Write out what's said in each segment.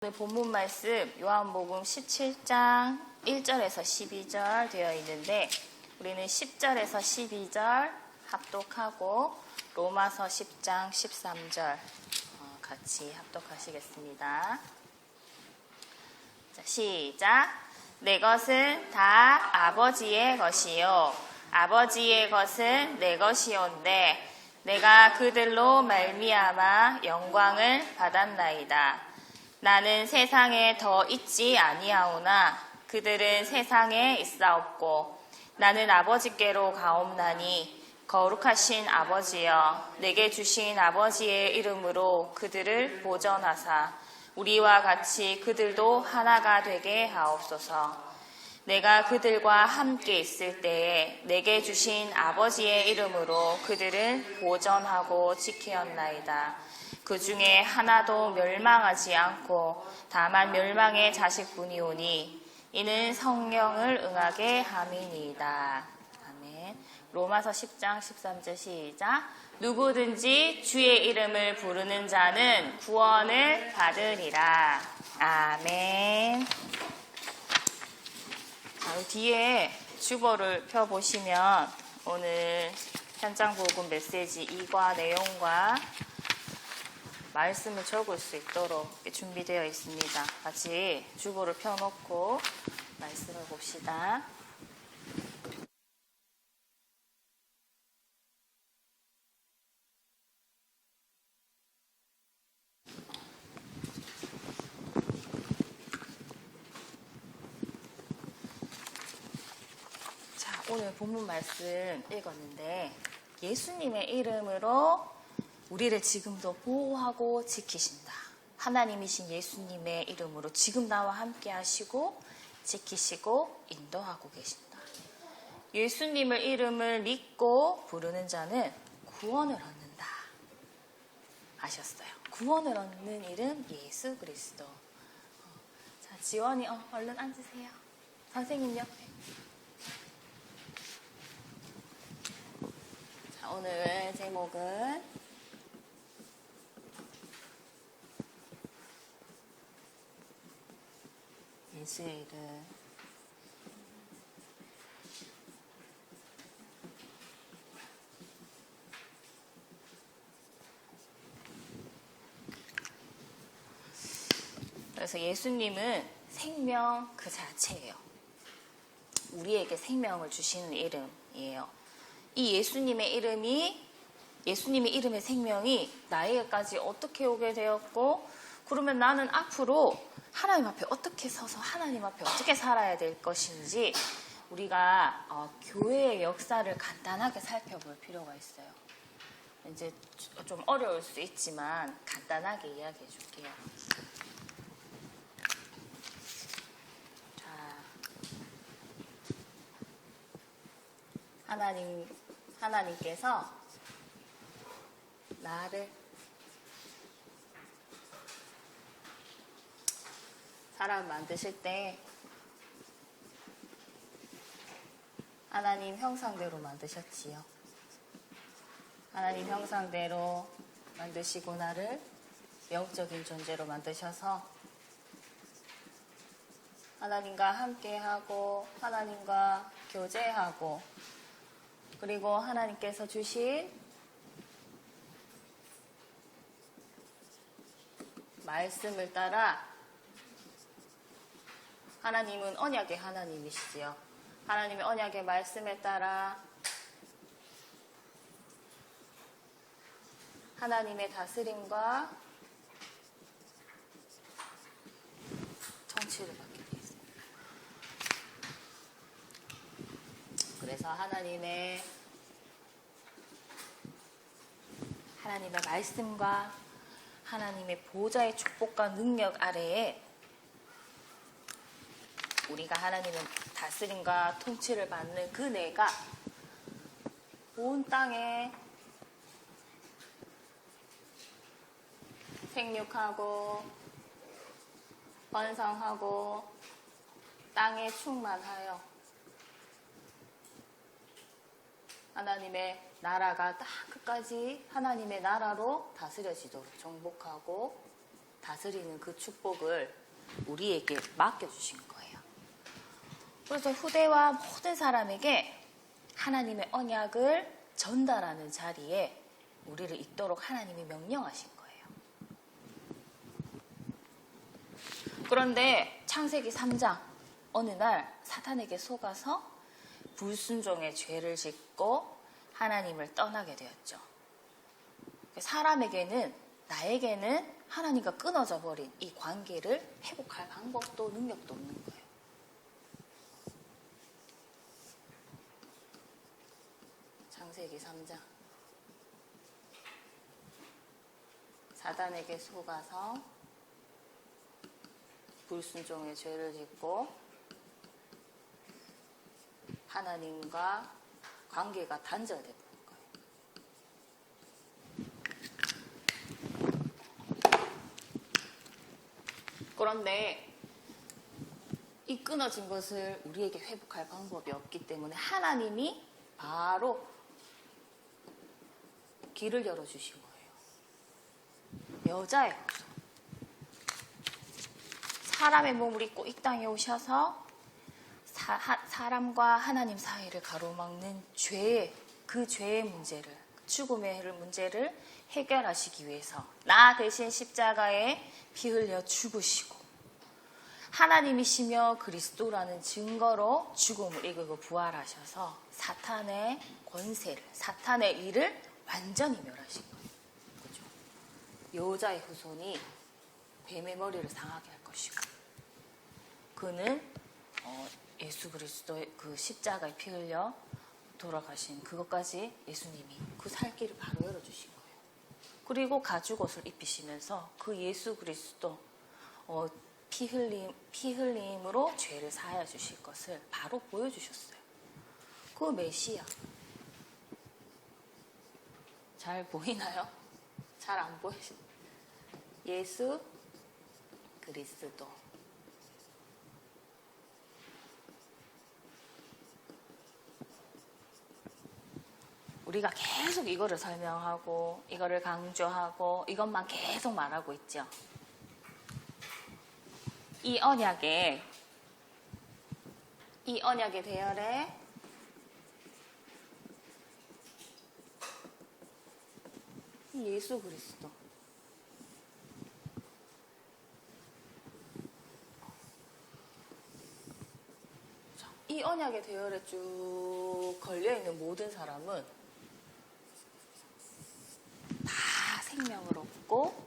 오늘 본문 말씀 요한복음 17장 1절에서 12절 되어 있는데 우리는 10절에서 12절 합독하고 로마서 10장 13절 같이 합독하시겠습니다. 자, 시작. 내 것은 다 아버지의 것이요 아버지의 것은 내 것이온데 내가 그들로 말미암아 영광을 받았나이다. 나는 세상에 더 있지 아니하오나 그들은 세상에 있사옵고 나는 아버지께로 가옵나니 거룩하신 아버지여 내게 주신 아버지의 이름으로 그들을 보전하사 우리와 같이 그들도 하나가 되게 하옵소서. 내가 그들과 함께 있을 때에 내게 주신 아버지의 이름으로 그들을 보전하고 지키었나이다. 그 중에 하나도 멸망하지 않고 다만 멸망의 자식뿐이오니 이는 성령을 응하게 함이니이다. 아멘. 로마서 10장 13절 시작. 누구든지 주의 이름을 부르는 자는 구원을 받으리라. 아멘. 자, 뒤에 주보를 펴보시면 오늘 현장복음 메시지 2과 내용과 말씀을 적을 수 있도록 준비되어 있습니다. 같이 주보를 펴놓고 말씀을 봅시다. 자, 오늘 본문 말씀 읽었는데 예수님의 이름으로 우리를 지금도 보호하고 지키신다. 하나님이신 예수님의 이름으로 지금 나와 함께 하시고 지키시고 인도하고 계신다. 예수님의 이름을 믿고 부르는 자는 구원을 얻는다. 아셨어요? 구원을 얻는 이름 예수 그리스도. 자, 지원이 얼른 앉으세요. 선생님 옆에. 자, 오늘 제목은 예수의 이름. 그래서 예수님은 생명 그 자체예요. 우리에게 생명을 주시는 이름이에요. 이 예수님의 이름의 생명이 나에게까지 어떻게 오게 되었고, 그러면 나는 앞으로 하나님 앞에 어떻게 서서 하나님 앞에 어떻게 살아야 될 것인지 우리가 교회의 역사를 간단하게 살펴볼 필요가 있어요. 이제 좀 어려울 수 있지만 간단하게 이야기해 줄게요. 자, 하나님께서 나를 사람 만드실 때 하나님 형상대로 만드셨지요. 하나님 형상대로 만드시고 나를 영적인 존재로 만드셔서 하나님과 함께하고 하나님과 교제하고 그리고 하나님께서 주신 말씀을 따라 하나님은 언약의 하나님이시지요. 하나님의 언약의 말씀에 따라 하나님의 다스림과 통치를 받게 되어 있습니다. 그래서 하나님의 말씀과 하나님의 보좌의 축복과 능력 아래에 우리가 하나님의 다스림과 통치를 받는 그 내가 온 땅에 생육하고 번성하고 땅에 충만하여 하나님의 나라가 딱 끝까지 하나님의 나라로 다스려지도록 정복하고 다스리는 그 축복을 우리에게 맡겨주신 거예요. 그래서 후대와 모든 사람에게 하나님의 언약을 전달하는 자리에 우리를 있도록 하나님이 명령하신 거예요. 그런데 창세기 3장 어느 날 사탄에게 속아서 불순종의 죄를 짓고 하나님을 떠나게 되었죠. 사람에게는, 나에게는 하나님과 끊어져 버린 이 관계를 회복할 방법도 능력도 없는 거예요. 창세기 3장. 사단에게 속아서 불순종의 죄를 짓고 하나님과 관계가 단절되는 거예요. 그런데 이 끊어진 것을 우리에게 회복할 방법이 없기 때문에 하나님이 바로 길을 열어주신 거예요. 여자의 후손. 사람의 몸을 입고 이 땅에 오셔서 사람과 하나님 사이를 가로막는 그 죄의 문제를, 죽음의 문제를 해결하시기 위해서 나 대신 십자가에 피 흘려 죽으시고 하나님이시며 그리스도라는 증거로 죽음을 이기고 부활하셔서 사탄의 권세를, 사탄의 일을 완전히 멸하신 거예요. 그죠? 여자의 후손이 뱀의 머리를 상하게 할 것이고, 그는 예수 그리스도의 그 십자가에 피 흘려 돌아가신 그것까지 예수님이 그 살 길을 바로 열어주신 거예요. 그리고 가죽옷을 입히시면서 그 예수 그리스도 피 흘림으로 죄를 사하여 주실 것을 바로 보여주셨어요. 그 메시아. 잘 보이나요? 잘 안 보이시나요? 예수 그리스도. 우리가 계속 이거를 설명하고 이거를 강조하고 이것만 계속 말하고 있죠. 이 언약의 대열에 예수 그리스도. 이 언약의 대열에 쭉 걸려있는 모든 사람은 다 생명을 얻고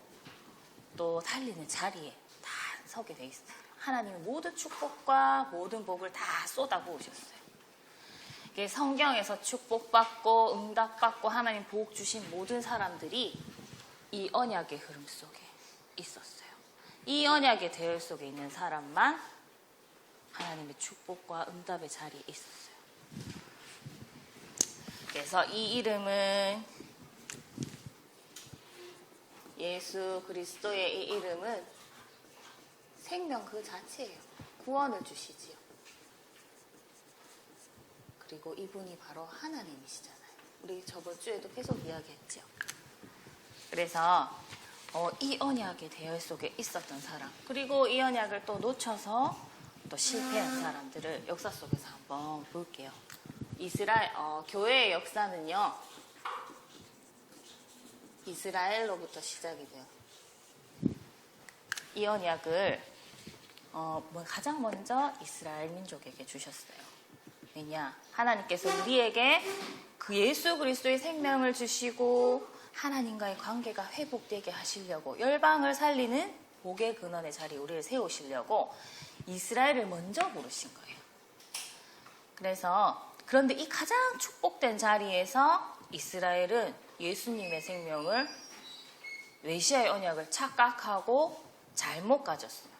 또 달리는 자리에 다 서게 돼 있어요. 하나님의 모든 축복과 모든 복을 다 쏟아부으셨어요. 성경에서 축복받고 응답받고 하나님 복 주신 모든 사람들이 이 언약의 흐름 속에 있었어요. 이 언약의 대열 속에 있는 사람만 하나님의 축복과 응답의 자리에 있었어요. 그래서 이 이름은, 예수 그리스도의 이 이름은 생명 그 자체예요. 구원을 주시지요. 그리고 이분이 바로 하나님이시잖아요. 우리 저번 주에도 계속 이야기했죠. 그래서 이 언약의 대열 속에 있었던 사람, 그리고 이 언약을 또 놓쳐서 또 실패한 사람들을 역사 속에서 한번 볼게요. 교회의 역사는요, 이스라엘로부터 시작이 돼요. 이 언약을 가장 먼저 이스라엘 민족에게 주셨어요. 왜냐? 하나님께서 우리에게 그 예수 그리스도의 생명을 주시고 하나님과의 관계가 회복되게 하시려고, 열방을 살리는 복의 근원의 자리에 우리를 세우시려고 이스라엘을 먼저 부르신 거예요. 그런데 이 가장 축복된 자리에서 이스라엘은 예수님의 생명을, 메시아의 언약을 착각하고 잘못 가졌어요.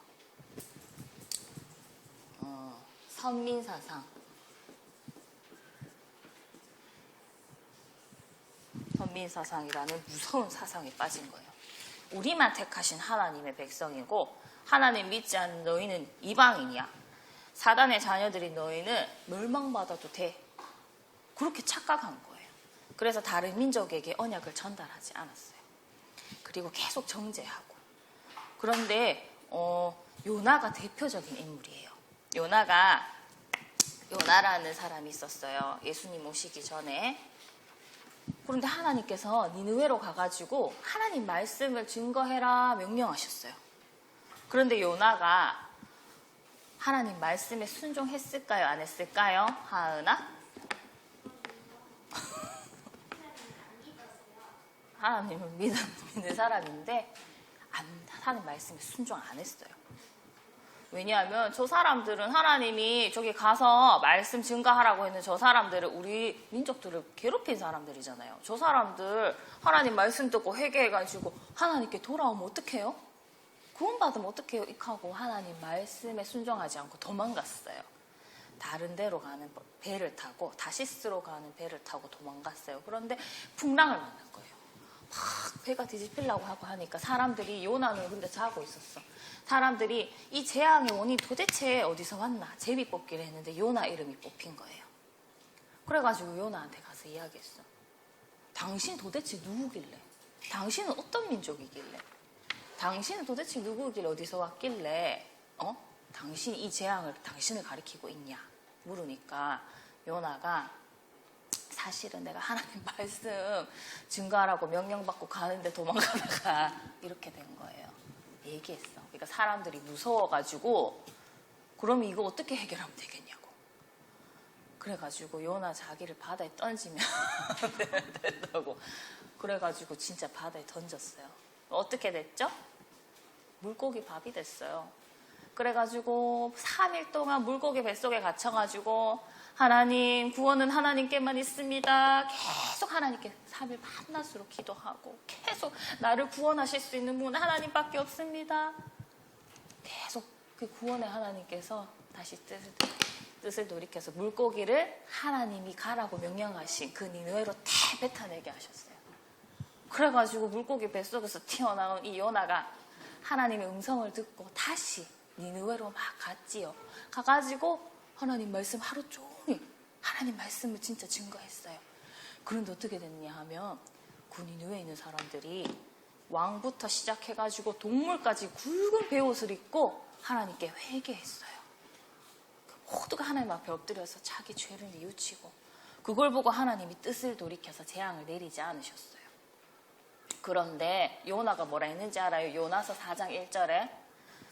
선민사상이라는 무서운 사상에 빠진 거예요. 우리만 택하신 하나님의 백성이고 하나님 믿지 않는 너희는 이방인이야. 사단의 자녀들인 너희는 멸망받아도 돼. 그렇게 착각한 거예요. 그래서 다른 민족에게 언약을 전달하지 않았어요. 그리고 계속 정죄하고, 그런데 요나가 대표적인 인물이에요. 요나라는 사람이 있었어요. 예수님 오시기 전에. 그런데 하나님께서 니느웨로 가가지고 하나님 말씀을 증거해라 명령하셨어요. 그런데 요나가 하나님 말씀에 순종했을까요? 안 했을까요? 하은아? 하나님을 믿는 사람인데 하나님 말씀에 순종 안 했어요. 왜냐하면 저 사람들은 하나님이 저기 가서 말씀 증거하라고 했는 저 사람들은 우리 민족들을 괴롭힌 사람들이잖아요. 저 사람들 하나님 말씀 듣고 회개해가지고 하나님께 돌아오면 어떡해요? 구원받으면 어떡해요? 이하고 하나님 말씀에 순종하지 않고 도망갔어요. 다른 데로 가는 배를 타고 다시스로 가는 배를 타고 도망갔어요. 그런데 풍랑을 만난 거예요. 막 배가 뒤집히려고 하고 하니까 사람들이 요나는 근데 자고 있었어. 사람들이 이 재앙의 원인 도대체 어디서 왔나 제비 뽑기를 했는데 요나 이름이 뽑힌 거예요. 그래가지고 요나한테 가서 이야기했어. 당신 도대체 누구길래? 당신은 어떤 민족이길래? 당신은 도대체 누구길래 어디서 왔길래 당신이 이 재앙을 당신을 가리키고 있냐 물으니까 요나가 사실은 내가 하나님 말씀 증거하라고 명령받고 가는데 도망가다가 이렇게 된 거예요. 얘기했어. 그러니까 사람들이 무서워가지고 그럼 이거 어떻게 해결하면 되겠냐고. 그래가지고 요나 자기를 바다에 던지면 된다고. 그래가지고 진짜 바다에 던졌어요. 어떻게 됐죠? 물고기 밥이 됐어요. 그래가지고 3일 동안 물고기 뱃속에 갇혀가지고 하나님 구원은 하나님께만 있습니다. 계속 하나님께 3일 밤낮으로 기도하고 계속 나를 구원하실 수 있는 분은 하나님밖에 없습니다. 계속 그 구원의 하나님께서 다시 뜻을 돌이켜서 물고기를 하나님이 가라고 명령하신 그 니느웨로 다 뱉어내게 하셨어요. 그래가지고 물고기 뱃속에서 튀어나온 이 요나가 하나님의 음성을 듣고 다시 니느웨로 막 갔지요. 가가지고 하나님 말씀 하루 종일 하나님 말씀을 진짜 증거했어요. 그런데 어떻게 됐냐 하면 그 니느웨에 있는 사람들이 왕부터 시작해가지고 동물까지 굵은 베옷을 입고 하나님께 회개했어요. 모두가 하나님 앞에 엎드려서 자기 죄를 뉘우치고 그걸 보고 하나님이 뜻을 돌이켜서 재앙을 내리지 않으셨어요. 그런데 요나가 뭐라 했는지 알아요? 요나서 4장 1절에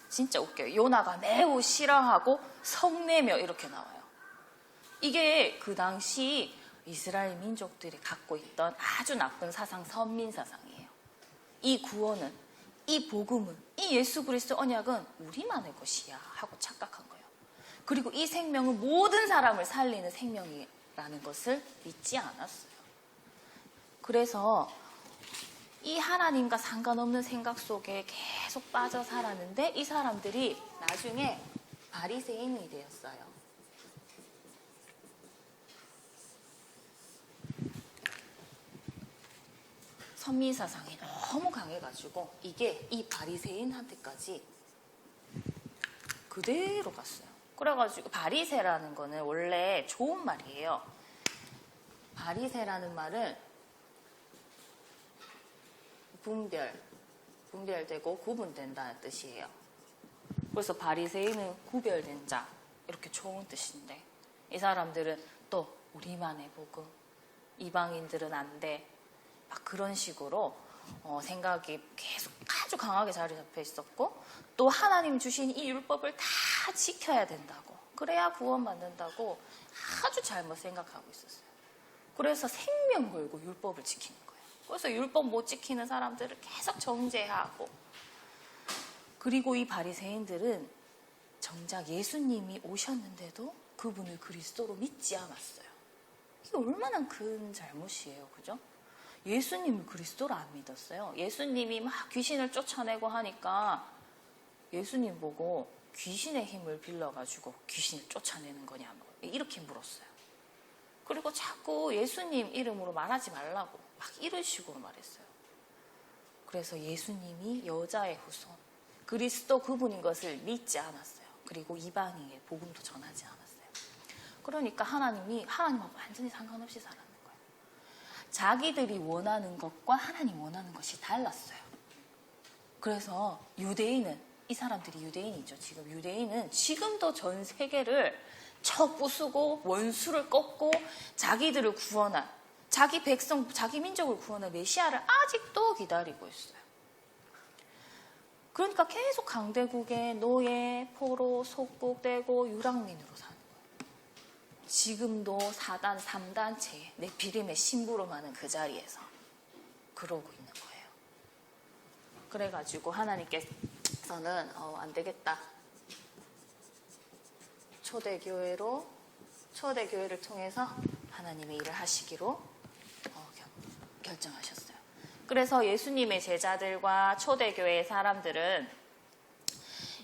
진짜 웃겨요. 요나가 매우 싫어하고 성내며 이렇게 나와요. 이게 그 당시 이스라엘 민족들이 갖고 있던 아주 나쁜 사상, 선민사상이에요. 이 구원은, 이 복음은, 이 예수 그리스도 언약은 우리만의 것이야 하고 착각한 거예요. 그리고 이 생명은 모든 사람을 살리는 생명이라는 것을 믿지 않았어요. 그래서 이 하나님과 상관없는 생각 속에 계속 빠져 살았는데 이 사람들이 나중에 바리새인이 되었어요. 선미사상이 너무 강해가지고 이게 이 바리새인한테까지 그대로 갔어요. 그래가지고 바리새라는 거는 원래 좋은 말이에요. 바리새라는 말은 분별되고 구분된다는 뜻이에요. 그래서 바리새인은 구별된 자 이렇게 좋은 뜻인데 이 사람들은 또 우리만의 복음, 이방인들은 안 돼. 막 그런 식으로 생각이 계속 아주 강하게 자리 잡혀 있었고 또 하나님 주신 이 율법을 다 지켜야 된다고 그래야 구원받는다고 아주 잘못 생각하고 있었어요. 그래서 생명 걸고 율법을 지키는 거예요. 그래서 율법 못 지키는 사람들을 계속 정죄하고 그리고 이 바리새인들은 정작 예수님이 오셨는데도 그분을 그리스도로 믿지 않았어요. 이게 얼마나 큰 잘못이에요. 그죠? 예수님을 그리스도로 안 믿었어요. 예수님이 막 귀신을 쫓아내고 하니까 예수님 보고 귀신의 힘을 빌려가지고 귀신을 쫓아내는 거냐 이렇게 물었어요. 그리고 자꾸 예수님 이름으로 말하지 말라고 막 이런 식으로 말했어요. 그래서 예수님이 여자의 후손, 그리스도 그분인 것을 믿지 않았어요. 그리고 이방인의 복음도 전하지 않았어요. 그러니까 하나님하고 완전히 상관없이 살았는 거예요. 자기들이 원하는 것과 하나님 원하는 것이 달랐어요. 그래서 유대인은, 이 사람들이 유대인이죠. 지금 유대인은 지금도 전 세계를 쳐 부수고 원수를 꺾고 자기들을 구원할, 자기 백성, 자기 민족을 구원할 메시아를 아직도 기다리고 있어요. 그러니까 계속 강대국의 노예, 포로, 속국되고 유랑민으로 사는 거예요. 지금도 4단, 3단체, 네피림의 심부름 하는 그 자리에서 그러고 있는 거예요. 그래가지고 하나님께서는 안 되겠다. 초대교회를 통해서 하나님의 일을 하시기로 결정하셨어요. 그래서 예수님의 제자들과 초대교회의 사람들은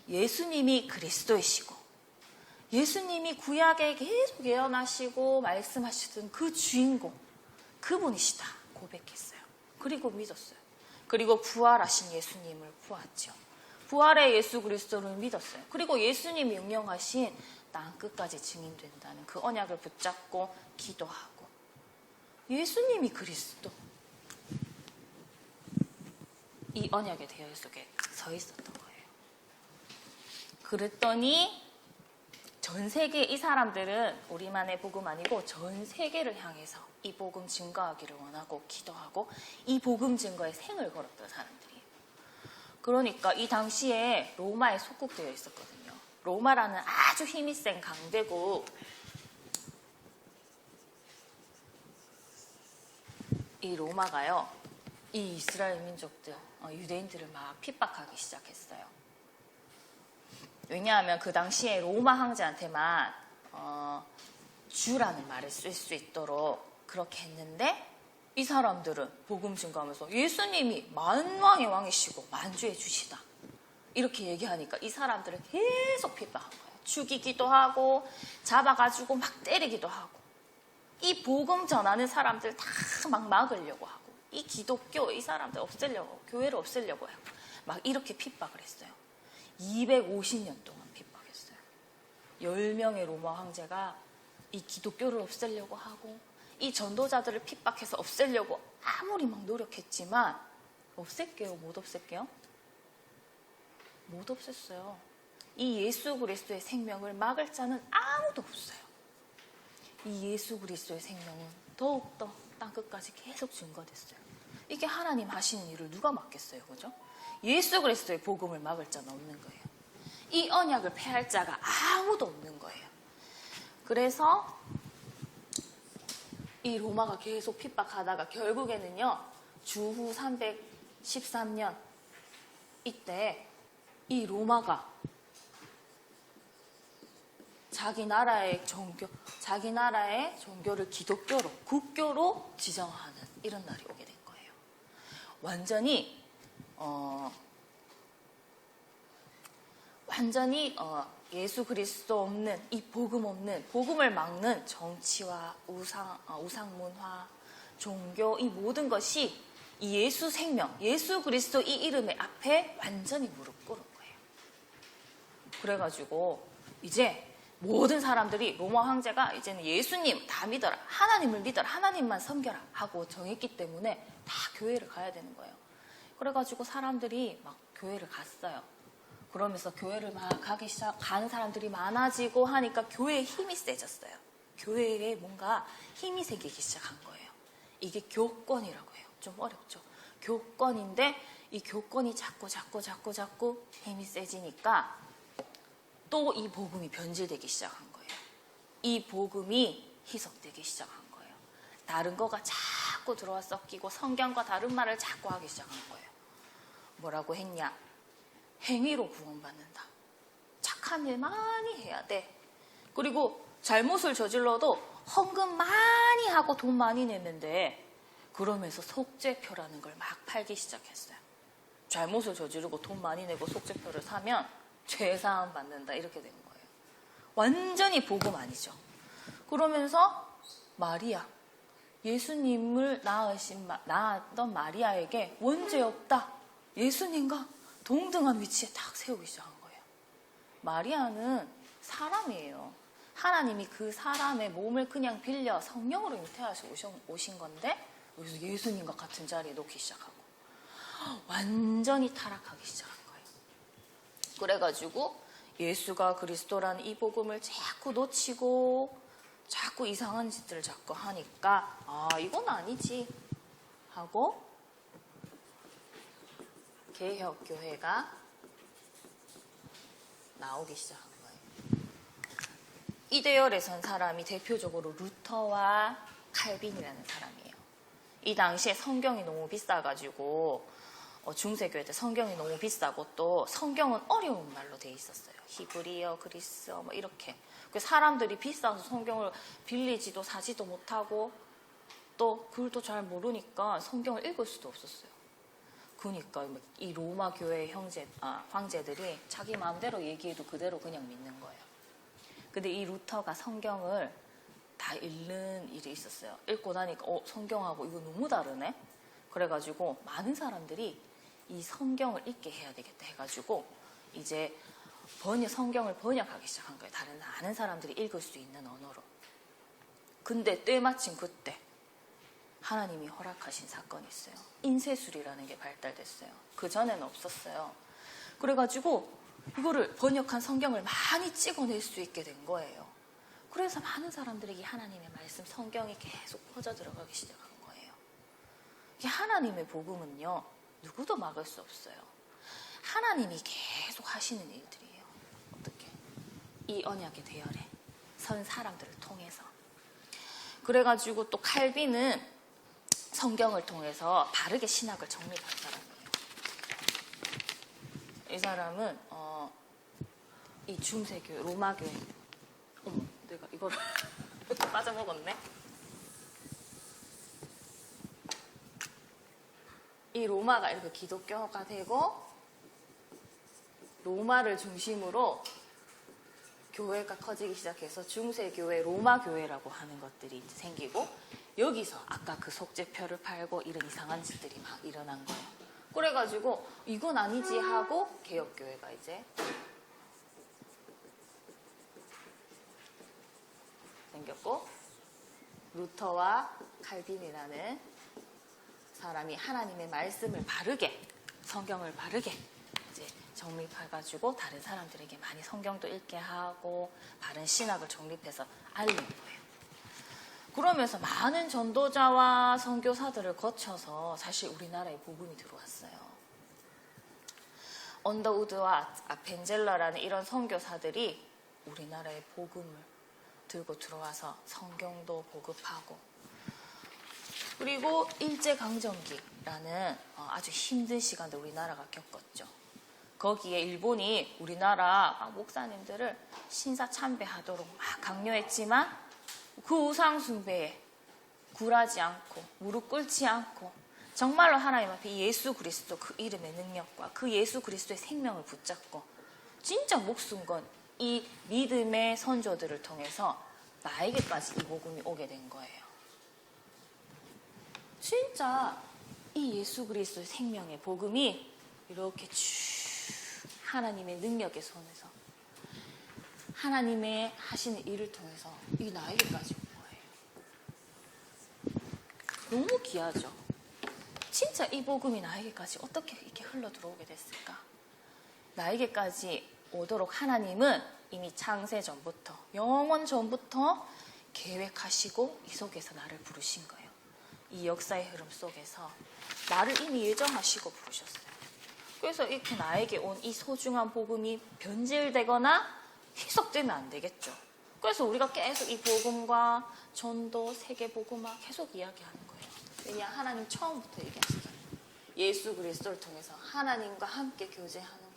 예수님이 그리스도이시고 예수님이 구약에 계속 예언하시고 말씀하시던 그 주인공, 그분이시다 고백했어요. 그리고 믿었어요. 그리고 부활하신 예수님을 보았죠. 부활의 예수 그리스도를 믿었어요. 그리고 예수님이 명령하신 땅 끝까지 증인된다는 그 언약을 붙잡고 기도하고, 예수님이 그리스도, 이 언약의 대열 속에 서 있었던 거예요. 그랬더니 전 세계 이 사람들은 우리만의 복음 아니고 전 세계를 향해서 이 복음 증거하기를 원하고 기도하고 이 복음 증거에 생을 걸었던 사람들이에요. 그러니까 이 당시에 로마에 속국되어 있었거든요. 로마라는 아주 힘이 센 강대국, 이 로마가요, 이 이스라엘 민족들, 유대인들을 막 핍박하기 시작했어요. 왜냐하면 그 당시에 로마 황제한테만 주라는 말을 쓸 수 있도록 그렇게 했는데, 이 사람들은 복음 증거하면서 예수님이 만왕의 왕이시고 만주의 주시다 이렇게 얘기하니까 이 사람들은 계속 핍박한 거예요. 죽이기도 하고 잡아가지고 막 때리기도 하고, 이 복음 전하는 사람들 다 막 막으려고 하고, 이 기독교 이 사람들 없애려고, 교회를 없애려고 하고 막 이렇게 핍박을 했어요. 250년 동안 핍박했어요. 10명의 로마 황제가 이 기독교를 없애려고 하고 이 전도자들을 핍박해서 없애려고 아무리 막 노력했지만 없앨게요? 못 없앨게요? 못 없앴어요. 이 예수 그리스도의 생명을 막을 자는 아무도 없어요. 이 예수 그리스도의 생명은 더욱더 땅끝까지 계속 증거됐어요. 이게 하나님 하시는 일을 누가 막겠어요, 그죠? 예수 그리스도의 복음을 막을 자는 없는 거예요. 이 언약을 폐할 자가 아무도 없는 거예요. 그래서 이 로마가 계속 핍박하다가 결국에는요, 주후 313년 이때 이 로마가 자기 나라의 종교를 기독교로, 국교로 지정하는 이런 날이 오게 된 거예요. 완전히 예수 그리스도 없는, 이 복음 없는, 복음을 막는 정치와 우상 문화, 종교, 이 모든 것이 이 예수 생명, 예수 그리스도 이 이름의 앞에 완전히 무릎 꿇은 거예요. 그래가지고 이제 모든 사람들이, 로마 황제가 이제는 예수님 다 믿어라, 하나님을 믿어라, 하나님만 섬겨라 하고 정했기 때문에 다 교회를 가야 되는 거예요. 그래가지고 사람들이 막 교회를 갔어요. 그러면서 교회를 막 가는 사람들이 많아지고 하니까 교회의 힘이 세졌어요. 교회에 뭔가 힘이 생기기 시작한 거예요. 이게 교권이라고 해요. 좀 어렵죠. 교권인데 이 교권이 자꾸 힘이 세지니까 또 이 복음이 변질되기 시작한 거예요. 이 복음이 희석되기 시작한 거예요. 다른 거가 자꾸 들어와 섞이고 성경과 다른 말을 자꾸 하기 시작한 거예요. 뭐라고 했냐? 행위로 구원받는다. 착한 일 많이 해야 돼. 그리고 잘못을 저질러도 헌금 많이 하고 돈 많이 내는데, 그러면서 속죄표라는 걸 막 팔기 시작했어요. 잘못을 저지르고 돈 많이 내고 속죄표를 사면 죄사함 받는다 이렇게 된 거예요. 완전히 복음 아니죠. 그러면서 마리아, 예수님을 낳았던 마리아에게 원죄 없다, 예수님과 동등한 위치에 딱 세우기 시작한 거예요. 마리아는 사람이에요. 하나님이 그 사람의 몸을 그냥 빌려 성령으로 잉태하셔 오신 건데 여기서 예수님과 같은 자리에 놓기 시작하고, 완전히 타락하기 시작한 거예요. 그래가지고 예수가 그리스도라는 이 복음을 자꾸 놓치고 자꾸 이상한 짓들을 자꾸 하니까 이건 아니지 하고 개혁교회가 나오기 시작한 거예요. 이 대열에 선 사람이 대표적으로 루터와 칼빈이라는 사람이에요. 이 당시에 성경이 너무 비싸가지고 중세교회 때 성경이 너무 비싸고 또 성경은 어려운 말로 돼 있었어요. 히브리어, 그리스어 뭐 이렇게. 사람들이 비싸서 성경을 빌리지도 사지도 못하고 또 글도 잘 모르니까 성경을 읽을 수도 없었어요. 그러니까 이 로마 교회 황제들이 자기 마음대로 얘기해도 그대로 그냥 믿는 거예요. 근데 이 루터가 성경을 다 읽는 일이 있었어요. 읽고 나니까 성경하고 이거 너무 다르네? 그래가지고 많은 사람들이 이 성경을 읽게 해야 되겠다 해가지고 이제 성경을 번역하기 시작한 거예요. 다른 많은 사람들이 읽을 수 있는 언어로. 근데 때마침 그때 하나님이 허락하신 사건이 있어요. 인쇄술이라는 게 발달됐어요. 그전에는 없었어요. 그래가지고 이거를 번역한 성경을 많이 찍어낼 수 있게 된 거예요. 그래서 많은 사람들에게 하나님의 말씀, 성경이 계속 퍼져 들어가기 시작한 거예요. 이게 하나님의 복음은요, 누구도 막을 수 없어요. 하나님이 계속 하시는 일들이에요. 어떻게? 이 언약의 대열에 선 사람들을 통해서. 그래가지고 또 칼빈은 성경을 통해서 바르게 신학을 정립한 사람이에요. 이 사람은 이 중세교회, 로마교회. 내가 이거를 빠져먹었네. 이 로마가 이렇게 기독교가 되고 로마를 중심으로 교회가 커지기 시작해서 중세교회, 로마교회라고 하는 것들이 이제 생기고 여기서 아까 그 속죄표를 팔고 이런 이상한 짓들이 막 일어난 거예요. 그래가지고 이건 아니지 하고 개혁교회가 이제 생겼고 루터와 칼빈이라는 사람이 하나님의 말씀을 바르게 성경을 바르게 이제 정립해가지고 다른 사람들에게 많이 성경도 읽게 하고 바른 신학을 정립해서 알린 거예요. 그러면서 많은 전도자와 선교사들을 거쳐서 사실 우리나라에 복음이 들어왔어요. 언더우드와 아펜젤러라는 이런 선교사들이 우리나라에 복음을 들고 들어와서 성경도 보급하고 그리고 일제강점기라는 아주 힘든 시간들 우리나라가 겪었죠. 거기에 일본이 우리나라 목사님들을 신사참배하도록 막 강요했지만 그 우상숭배에 굴하지 않고 무릎 꿇지 않고 정말로 하나님 앞에 예수 그리스도 그 이름의 능력과 그 예수 그리스도의 생명을 붙잡고 진짜 목숨 건 이 믿음의 선조들을 통해서 나에게까지 이 복음이 오게 된 거예요. 진짜 이 예수 그리스도의 생명의 복음이 이렇게 쭉 하나님의 능력의 손에서 하나님의 하시는 일을 통해서 이 나에게까지 온 거예요. 너무 귀하죠. 진짜 이 복음이 나에게까지 어떻게 이렇게 흘러 들어오게 됐을까? 나에게까지 오도록 하나님은 이미 창세 전부터 영원 전부터 계획하시고 이 속에서 나를 부르신 거예요. 이 역사의 흐름 속에서 나를 이미 예정하시고 부르셨어요. 그래서 이렇게 나에게 온 이 소중한 복음이 변질되거나 희석되면 안 되겠죠. 그래서 우리가 계속 이 복음과 전도, 세계 복음화 계속 이야기하는 거예요. 왜냐? 하나님 처음부터 얘기하시잖아요. 예수 그리스도를 통해서 하나님과 함께 교제하는 것.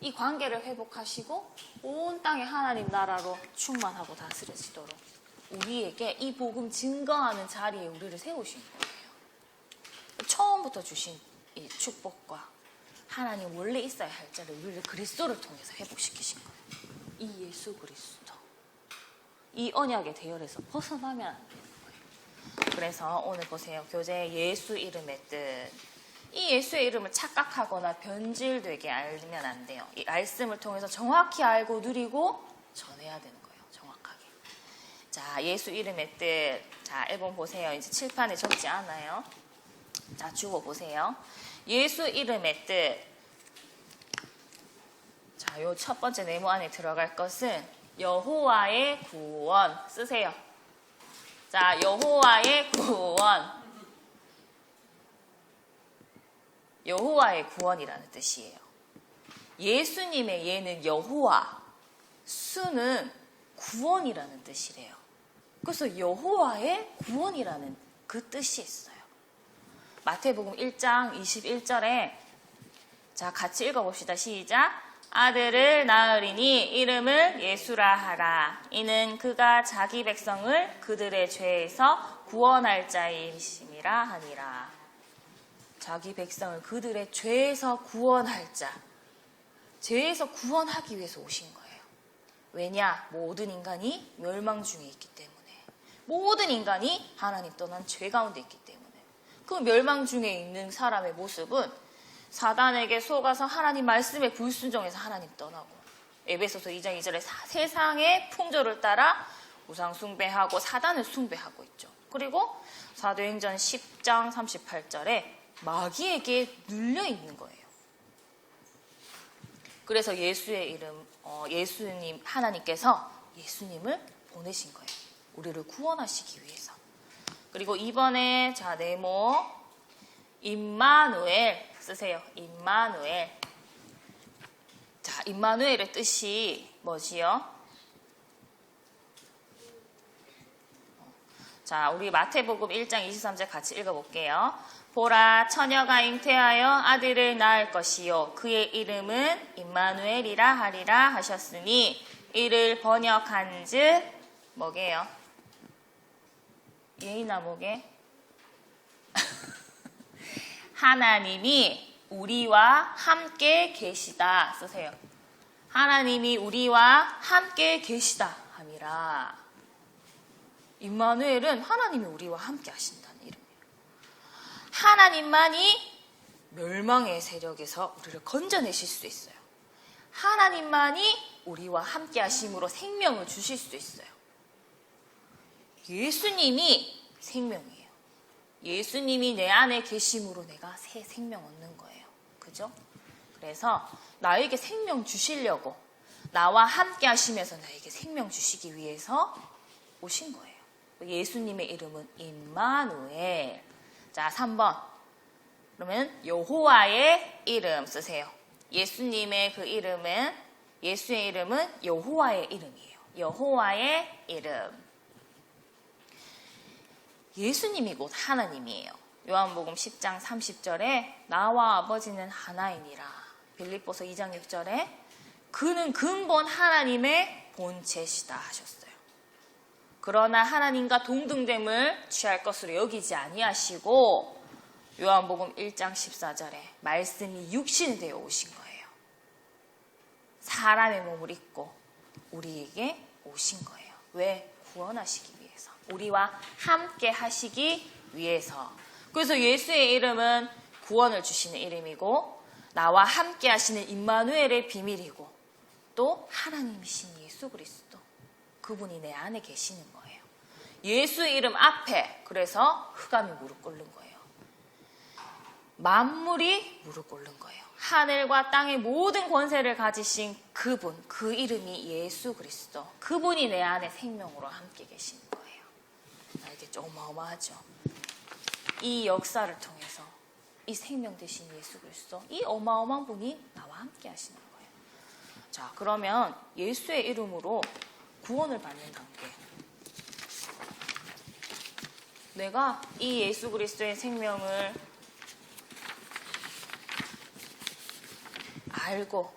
이 관계를 회복하시고 온 땅에 하나님 나라로 충만하고 다스려지도록 우리에게 이 복음 증거하는 자리에 우리를 세우신 거예요. 처음부터 주신 이 축복과 하나님 원래 있어야 할 자를 우리를 그리스도를 통해서 회복시키신 거예요. 이 예수 그리스도. 이 언약의 대열에서 벗어나면 안 되는 거예요. 그래서 오늘 보세요. 교재에 예수 이름의 뜻. 이 예수의 이름을 착각하거나 변질되게 알면 안 돼요. 이 말씀을 통해서 정확히 알고 누리고 전해야 되는 거예요. 정확하게. 자, 예수 이름의 뜻. 자, 앨범 보세요. 이제 칠판에 적지 않아요. 자, 주워 보세요. 예수 이름의 뜻. 자, 요 첫 번째 네모 안에 들어갈 것은 여호와의 구원 쓰세요. 자, 여호와의 구원. 여호와의 구원이라는 뜻이에요. 예수님의 예는 여호와, 수는 구원이라는 뜻이래요. 그래서 여호와의 구원이라는 그 뜻이 있어요. 마태복음 1장 21절에 자, 같이 읽어봅시다. 시작. 아들을 낳으리니 이름을 예수라 하라. 이는 그가 자기 백성을 그들의 죄에서 구원할 자이심이라 하니라. 자기 백성을 그들의 죄에서 구원할 자. 죄에서 구원하기 위해서 오신 거예요. 왜냐? 모든 인간이 멸망 중에 있기 때문에. 모든 인간이 하나님 떠난 죄 가운데 있기 때문에. 그 멸망 중에 있는 사람의 모습은 사단에게 속아서 하나님 말씀에 불순종해서 하나님 떠나고, 에베소서 2장 2절에 세상의 풍조를 따라 우상 숭배하고 사단을 숭배하고 있죠. 그리고 사도행전 10장 38절에 마귀에게 눌려 있는 거예요. 그래서 예수의 이름, 예수님, 하나님께서 예수님을 보내신 거예요. 우리를 구원하시기 위해서. 그리고 이번에, 자, 네모, 임마누엘 쓰세요. 임마누엘. 자, 임마누엘의 뜻이 뭐지요? 자, 우리 마태복음 1장 23절 같이 읽어볼게요. 보라, 처녀가 잉태하여 아들을 낳을 것이요 그의 이름은 임마누엘이라 하리라 하셨으니 이를 번역한즉 뭐게요? 예이나 뭐게? 하나님이 우리와 함께 계시다 쓰세요. 하나님이 우리와 함께 계시다 함이라. 임마누엘은 하나님이 우리와 함께 하신다는 이름이에요. 하나님만이 멸망의 세력에서 우리를 건져내실 수 있어요. 하나님만이 우리와 함께 하심으로 생명을 주실 수 있어요. 예수님이 생명이에요. 예수님이 내 안에 계심으로 내가 새 생명 얻는 거예요. 그죠? 그래서 나에게 생명 주시려고 나와 함께 하시면서 나에게 생명 주시기 위해서 오신 거예요. 예수님의 이름은 임마누엘. 자, 3번. 그러면 여호와의 이름 쓰세요. 예수님의 그 이름은, 예수의 이름은 여호와의 이름이에요. 여호와의 이름. 예수님이 곧 하나님이에요. 요한복음 10장 30절에 나와 아버지는 하나이니라. 빌립보서 2장 6절에 그는 근본 하나님의 본체시다 하셨어요. 그러나 하나님과 동등됨을 취할 것으로 여기지 아니하시고 요한복음 1장 14절에 말씀이 육신이 되어 오신 거예요. 사람의 몸을 입고 우리에게 오신 거예요. 왜? 구원하시기 위해서. 우리와 함께 하시기 위해서. 그래서 예수의 이름은 구원을 주시는 이름이고 나와 함께 하시는 임마누엘의 비밀이고 또 하나님이신 예수 그리스도. 그분이 내 안에 계시는 거예요. 예수 이름 앞에 그래서 흑암이 무릎 꿇는 거예요. 만물이 무릎 꿇는 거예요. 하늘과 땅의 모든 권세를 가지신 그분, 그 이름이 예수 그리스도. 그분이 내 안에 생명으로 함께 계시는 거예요. 이게 좀 어마어마하죠. 이 역사를 통해서 이 생명 되신 예수 그리스도, 이 어마어마한 분이 나와 함께 하시는 거예요. 자, 그러면 예수의 이름으로 구원을 받는 단계. 내가 이 예수 그리스도의 생명을 알고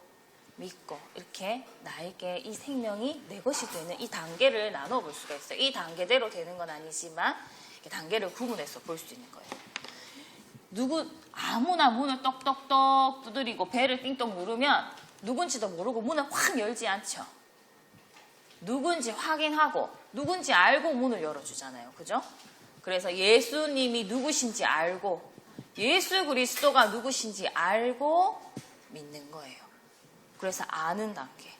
믿고 이렇게 나에게 이 생명이 내 것이 되는 이 단계를 나눠볼 수가 있어요. 이 단계대로 되는 건 아니지만 단계를 구분해서 볼 수 있는 거예요. 아무나 문을 떡떡떡 두드리고 배를 띵떡 누르면 누군지도 모르고 문을 확 열지 않죠. 누군지 확인하고 누군지 알고 문을 열어주잖아요. 그죠? 그래서 예수님이 누구신지 알고 예수 그리스도가 누구신지 알고 믿는 거예요. 그래서 아는 단계.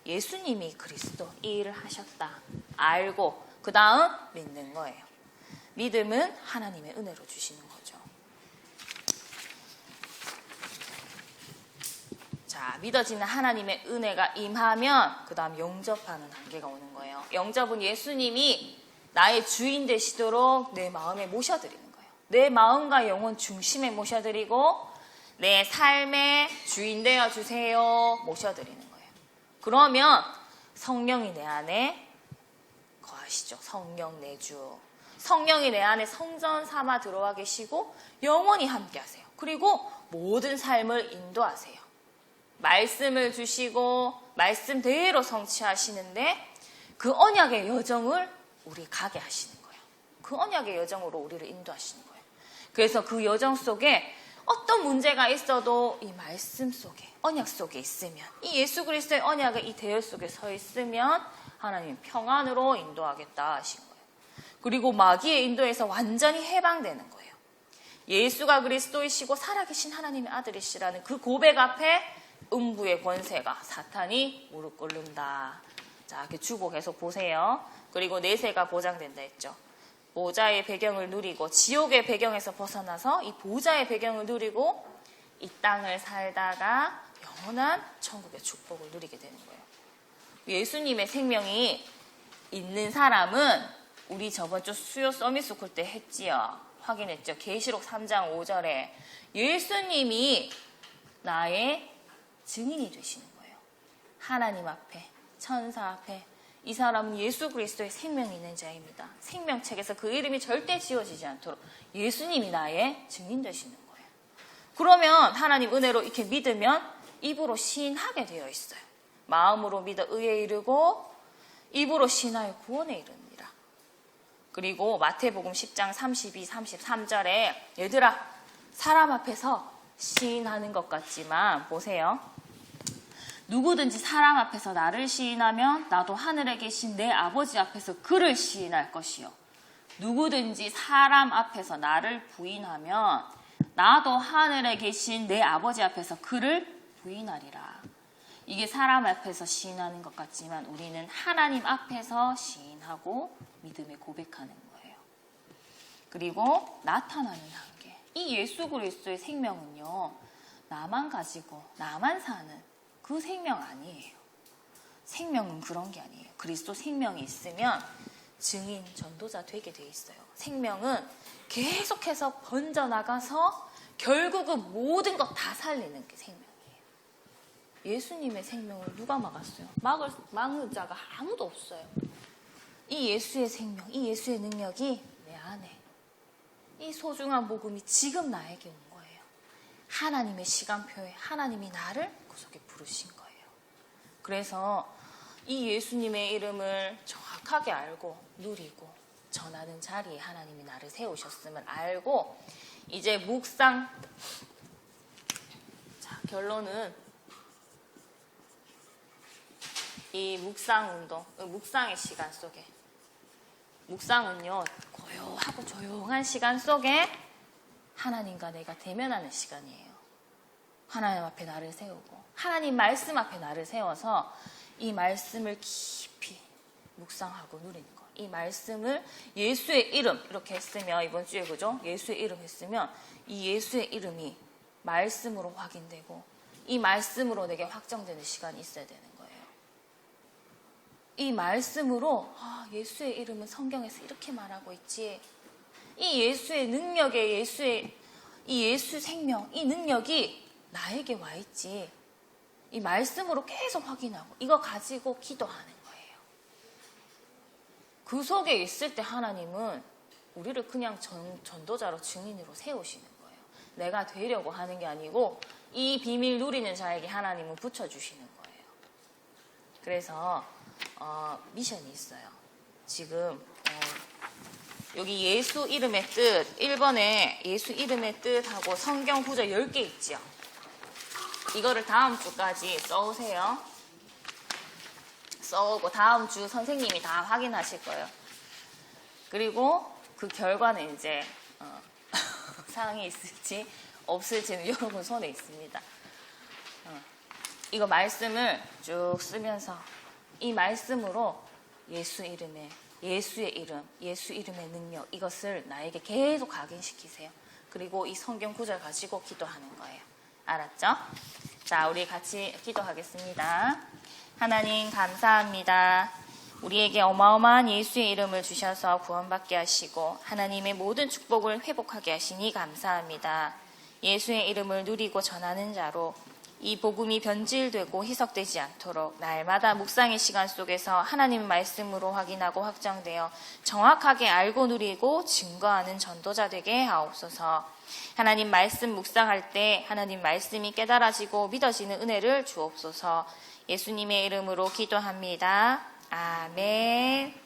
예수님이 그리스도 이 일을 하셨다. 알고 그 다음 믿는 거예요. 믿음은 하나님의 은혜로 주시는 거죠. 자, 믿어지는 하나님의 은혜가 임하면 그 다음 영접하는 단계가 오는 거예요. 영접은 예수님이 나의 주인 되시도록 내 마음에 모셔드리는 거예요. 내 마음과 영혼 중심에 모셔드리고 내 삶의 주인 되어주세요 모셔드리는 거예요. 그러면 성령이 내 안에 거하시죠. 성령 내주. 성령이 내 안에 성전 삼아 들어와 계시고 영원히 함께 하세요. 그리고 모든 삶을 인도하세요. 말씀을 주시고 말씀대로 성취하시는데 그 언약의 여정을 우리 가게 하시는 거예요. 그 언약의 여정으로 우리를 인도하시는 거예요. 그래서 그 여정 속에 어떤 문제가 있어도 이 말씀 속에, 언약 속에 있으면, 이 예수 그리스도의 언약의 이 대열 속에 서 있으면 하나님 평안으로 인도하겠다 하신 거예요. 그리고 마귀의 인도에서 완전히 해방되는 거예요. 예수가 그리스도이시고 살아계신 하나님의 아들이시라는 그 고백 앞에 음부의 권세가 사탄이 무릎 꿇는다. 자, 이렇게 주고 계속 보세요. 그리고 내세가 보장된다 했죠. 보좌의 배경을 누리고 지옥의 배경에서 벗어나서 이 보좌의 배경을 누리고 이 땅을 살다가 영원한 천국의 축복을 누리게 되는 거예요. 예수님의 생명이 있는 사람은 우리 저번 주 수요 서밋스쿨 때 했지요. 확인했죠. 계시록 3장 5절에 예수님이 나의 증인이 되시는 거예요. 하나님 앞에, 천사 앞에 이 사람은 예수 그리스도의 생명이 있는 자입니다. 생명책에서 그 이름이 절대 지워지지 않도록 예수님이 나의 증인 되시는 거예요. 그러면 하나님 은혜로 이렇게 믿으면 입으로 시인하게 되어 있어요. 마음으로 믿어 의에 이르고 입으로 시인하여 구원에 이릅니다. 그리고 마태복음 10장 32, 33절에 얘들아 사람 앞에서 시인하는 것 같지만 보세요. 누구든지 사람 앞에서 나를 시인하면 나도 하늘에 계신 내 아버지 앞에서 그를 시인할 것이요. 누구든지 사람 앞에서 나를 부인하면 나도 하늘에 계신 내 아버지 앞에서 그를 부인하리라. 이게 사람 앞에서 시인하는 것 같지만 우리는 하나님 앞에서 시인하고 믿음에 고백하는 거예요. 그리고 나타나는 단계. 이 예수 그리스도의 생명은요. 나만 가지고 나만 사는 그 생명 아니에요. 생명은 그런 게 아니에요. 그리스도 생명이 있으면 증인, 전도자 되게 돼 있어요. 생명은 계속해서 번져나가서 결국은 모든 것 다 살리는 게 생명이에요. 예수님의 생명을 누가 막았어요? 막는 자가 아무도 없어요. 이 예수의 생명, 이 예수의 능력이 내 안에, 이 소중한 복음이 지금 나에게 온 거예요. 하나님의 시간표에 하나님이 나를 그 속에 부르신 거예요. 그래서 이 예수님의 이름을 정확하게 알고 누리고 전하는 자리에 하나님이 나를 세우셨음을 알고 이제 묵상. 자, 결론은 이 묵상 운동, 묵상의 시간 속에 묵상은요 고요하고 조용한 시간 속에 하나님과 내가 대면하는 시간이에요. 하나님 앞에 나를 세우고 하나님 말씀 앞에 나를 세워서 이 말씀을 깊이 묵상하고 누리는 거. 이 말씀을 예수의 이름 이렇게 했으면 이번 주에 그죠? 예수의 이름 했으면 이 예수의 이름이 말씀으로 확인되고 이 말씀으로 내게 확정되는 시간이 있어야 되는 거예요. 이 말씀으로 예수의 이름은 성경에서 이렇게 말하고 있지. 이 예수의 능력에 이 예수 생명, 이 능력이 나에게 와 있지. 이 말씀으로 계속 확인하고 이거 가지고 기도하는 거예요. 그 속에 있을 때 하나님은 우리를 그냥 전도자로 증인으로 세우시는 거예요. 내가 되려고 하는 게 아니고 이 비밀 누리는 자에게 하나님은 붙여주시는 거예요. 그래서 미션이 있어요. 지금 여기 예수 이름의 뜻 1번에 예수 이름의 뜻하고 성경 구절 10개 있죠. 이거를 다음 주까지 써오세요. 써오고 다음 주 선생님이 다 확인하실 거예요. 그리고 그 결과는 이제 사항이 있을지 없을지는 여러분 손에 있습니다. 이거 말씀을 쭉 쓰면서 이 말씀으로 예수 이름의 예수의 이름, 예수 이름의 능력 이것을 나에게 계속 각인시키세요. 그리고 이 성경 구절 가지고 기도하는 거예요. 알았죠? 자, 우리 같이 기도하겠습니다. 하나님 감사합니다. 우리에게 어마어마한 예수의 이름을 주셔서 구원받게 하시고 하나님의 모든 축복을 회복하게 하시니 감사합니다. 예수의 이름을 누리고 전하는 자로 이 복음이 변질되고 희석되지 않도록 날마다 묵상의 시간 속에서 하나님 말씀으로 확인하고 확정되어 정확하게 알고 누리고 증거하는 전도자 되게 하옵소서. 하나님 말씀 묵상할 때 하나님 말씀이 깨달아지고 믿어지는 은혜를 주옵소서. 예수님의 이름으로 기도합니다. 아멘.